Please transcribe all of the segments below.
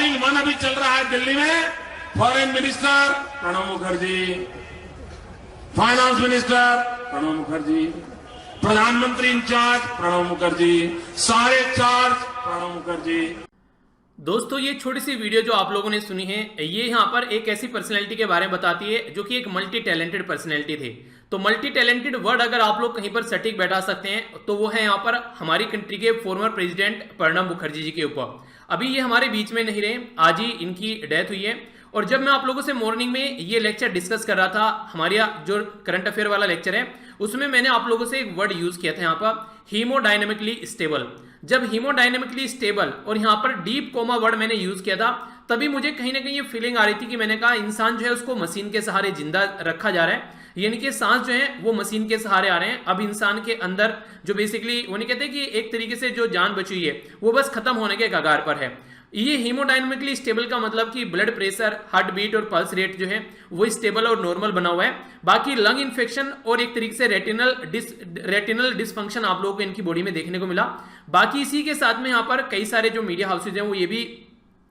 All in one अभी चल रहा है दिल्ली में। Foreign minister Pranab Mukherjee, finance minister Pranab Mukherjee, प्रधानमंत्री इंचार्ज प्रणब मुखर्जी, सारे चार्ज प्रणब मुखर्जी। दोस्तों, ये छोटी सी वीडियो जो आप लोगों ने सुनी है, ये यहाँ पर एक ऐसी पर्सनैलिटी के बारे में बताती है जो कि एक मल्टी टैलेंटेड पर्सनैलिटी थे। तो मल्टी टैलेंटेड वर्ड अगर आप लोग कहीं पर सटीक बैठा सकते हैं तो वो है यहाँ पर हमारी कंट्री के फॉर्मर प्रेसिडेंट प्रणब मुखर्जी जी के ऊपर। अभी ये हमारे बीच में नहीं रहे, आज ही इनकी डेथ हुई है। और जब मैं आप लोगों से मॉर्निंग में ये लेक्चर डिस्कस कर रहा था, हमारा जो करंट अफेयर वाला लेक्चर है, उसमें मैंने आप लोगों से एक वर्ड यूज किया था यहाँ पर, हीमोडायनेमिकली स्टेबल। जब हीमोडायनेमिकली स्टेबल और यहाँ पर डीप कोमा वर्ड मैंने यूज किया था, तभी मुझे कहीं ना कहीं ये फीलिंग आ रही थी कि मैंने कहा इंसान जो है उसको मशीन के सहारे जिंदा रखा जा रहा है, यानी कि सांस जो है वो मशीन के सहारे आ रहे हैं। अब इंसान के अंदर जो बेसिकली वो नहीं कहते कि एक तरीके से जो जान बची हुई है वो बस खत्म होने के कगार पर है। ये हीमोडायनेमिकली स्टेबल का मतलब कि ब्लड प्रेशर, हार्ट बीट और पल्स रेट जो है वो स्टेबल और नॉर्मल बना हुआ है। बाकी लंग इन्फेक्शन और एक तरीके से रेटिनल डिसफंक्शन आप लोगों को इनकी बॉडी में देखने को मिला। बाकी इसी के साथ में यहाँ पर कई सारे जो मीडिया हाउसेज हैं वो ये भी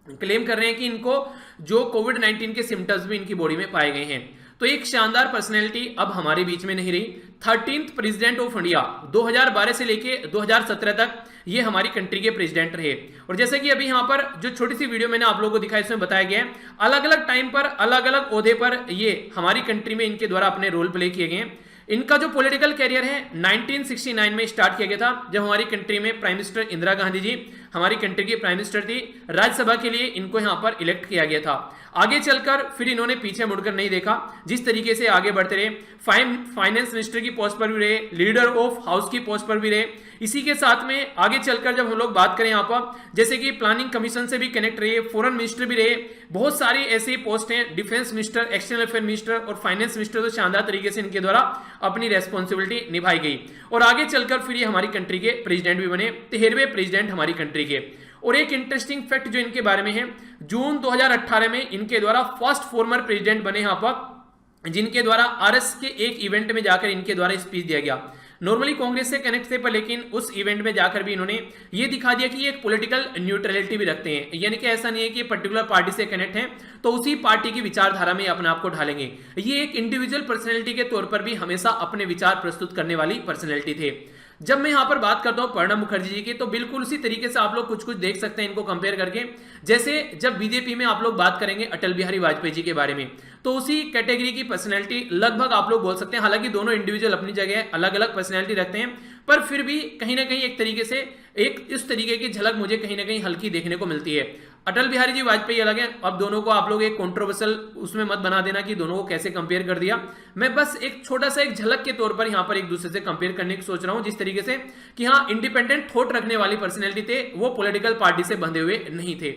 क्लेम कर रहे हैं कि इनको जो कोविड-19 के सिम्टम्स भी इनकी बॉडी में पाए गए हैं। तो एक शानदार पर्सनैलिटी अब हमारे बीच में नहीं रही। 13th प्रेसिडेंट ऑफ इंडिया 2012 से लेके 2017 तक ये हमारी कंट्री के प्रेसिडेंट रहे। और जैसे कि अभी यहाँ पर जो छोटी सी वीडियो मैंने आप लोगों को दिखाई, इसमें बताया गया है अलग अलग टाइम पर अलग अलग ओहदे पर ये हमारी कंट्री में इनके द्वारा अपने रोल प्ले किए गए हैं। इनका जो पॉलिटिकल कैरियर है 1969 में स्टार्ट किया गया था, जब हमारी कंट्री में प्राइम मिनिस्टर इंदिरा गांधी जी हमारी कंट्री की प्राइम मिनिस्टर थी। राज्यसभा के लिए इनको यहाँ पर इलेक्ट किया गया था। आगे चलकर फिर इन्होंने पीछे मुड़कर नहीं देखा, जिस तरीके से आगे बढ़ते रहे, फाइनेंस मिनिस्टर की पोस्ट पर भी रहे, लीडर ऑफ हाउस की पोस्ट पर भी रहे। इसी के साथ में आगे चलकर जब हम लोग बात करें यहाँ पर, जैसे कि प्लानिंग कमीशन से भी कनेक्ट रहे, फॉरेन मिनिस्टर भी रहे, बहुत सारी ऐसी पोस्ट हैं, defence minister, external affair minister और फाइनेंस मिनिस्टर। तो शानदार तरीके से इनके द्वारा अपनी रेस्पॉन्सिबिलिटी निभाई गई और आगे चलकर फिर ये हमारी कंट्री के प्रेसिडेंट भी बने, 13वें प्रेसिडेंट हमारी कंट्री के। और एक इंटरेस्टिंग फैक्ट जो इनके बारे में है, जून 2018 में इनके द्वारा फर्स्ट फॉर्मर प्रेसिडेंट बने यहाँ पर, जिनके द्वारा आरएस के एक इवेंट में जाकर इनके द्वारा स्पीच दिया गया। नॉर्मली कांग्रेस से कनेक्ट थे पर लेकिन उस इवेंट में जाकर भी इन्होंने ये दिखा दिया कि ये एक पॉलिटिकल न्यूट्रलिटी भी रखते हैं, यानी कि ऐसा नहीं है कि पर्टिकुलर पार्टी से कनेक्ट हैं तो उसी पार्टी की विचारधारा में अपने आप को ढालेंगे। ये एक इंडिविजुअल पर्सनैलिटी के तौर पर भी हमेशा अपने विचार प्रस्तुत करने वाली पर्सनैलिटी थे। जब मैं यहाँ पर बात करता हूँ प्रणब मुखर्जी जी की, तो बिल्कुल उसी तरीके से आप लोग कुछ कुछ देख सकते हैं इनको कंपेयर करके। जैसे जब बीजेपी में आप लोग बात करेंगे अटल बिहारी वाजपेयी जी के बारे में, तो उसी कैटेगरी की पर्सनैलिटी लगभग आप लोग बोल सकते हैं। हालांकि दोनों इंडिविजुअल अपनी जगह अलग अलग पर्सनैलिटी रखते हैं, पर फिर भी कहीं ना कहीं एक तरीके से एक इस तरीके की झलक मुझे कहीं ना कहीं हल्की देखने को मिलती है। अटल बिहारी जी वाजपेयी अलग है। अब दोनों को आप लोग एक कंट्रोवर्शियल उसमें मत बना देना कि दोनों को कैसे कंपेयर कर दिया। मैं बस एक छोटा सा एक झलक के तौर पर यहाँ पर एक दूसरे से कंपेयर करने की सोच रहा हूँ, जिस तरीके से कि हाँ, इंडिपेंडेंट थॉट रखने वाली पर्सनैलिटी थे, वो पॉलिटिकल पार्टी से बंधे हुए नहीं थे।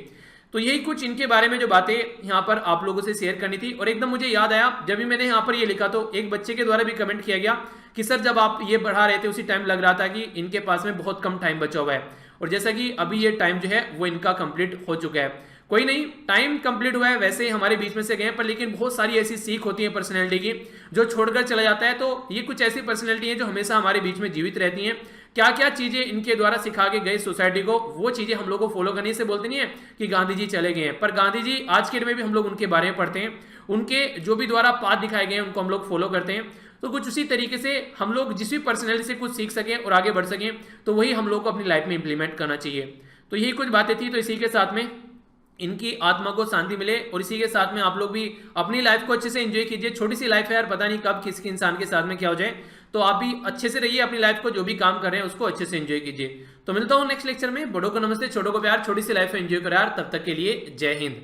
तो यही कुछ इनके बारे में जो बातें यहाँ पर आप लोगों से शेयर करनी थी। और एकदम मुझे याद आया, जब भी मैंने यहाँ पर ये लिखा तो एक बच्चे के द्वारा भी कमेंट किया गया कि सर जब आप ये बढ़ा रहे थे उसी टाइम लग रहा था कि इनके पास में बहुत कम टाइम बचा हुआ है, और जैसा कि अभी ये टाइम जो है वो इनका कंप्लीट हो चुका है। कोई नहीं, टाइम कंप्लीट हुआ है, वैसे ही हमारे बीच में से गए, पर लेकिन बहुत सारी ऐसी सीख होती है पर्सनैलिटी की जो छोड़कर चला जाता है। तो ये कुछ ऐसी पर्सनैलिटी है जो हमेशा हमारे बीच में जीवित रहती हैं। क्या क्या चीजें इनके द्वारा सिखा के गए सोसाइटी को, वो चीजें हम लोग को फॉलो करने से बोलते नहीं है कि गांधी जी चले गए हैं, पर गांधी जी आज के डेट में भी हम लोग उनके बारे में पढ़ते हैं, उनके जो भी द्वारा पाथ दिखाए गए हैं उनको हम लोग फॉलो करते हैं। तो कुछ उसी तरीके से हम लोग जिस भी पर्सनैलिटी से कुछ सीख सकें और आगे बढ़ सकें, तो वही हम लोग को अपनी लाइफ में इंप्लीमेंट करना चाहिए। तो यही कुछ बातें थी। तो इसी के साथ में इनकी आत्मा को शांति मिले, और इसी के साथ में आप लोग भी अपनी लाइफ को अच्छे से एंजॉय कीजिए। छोटी सी लाइफ है यार, पता नहीं कब किसी इंसान के साथ में क्या हो जाए। तो आप भी अच्छे से रहिए, अपनी लाइफ को जो भी काम कर रहे हैं उसको अच्छे से एंजॉय कीजिए। तो मिलता हूँ नेक्स्ट लेक्चर में। बड़ों को नमस्ते, छोटों को प्यार, छोटी सी लाइफ एंजॉय करो यार। तब तक के लिए जय हिंद।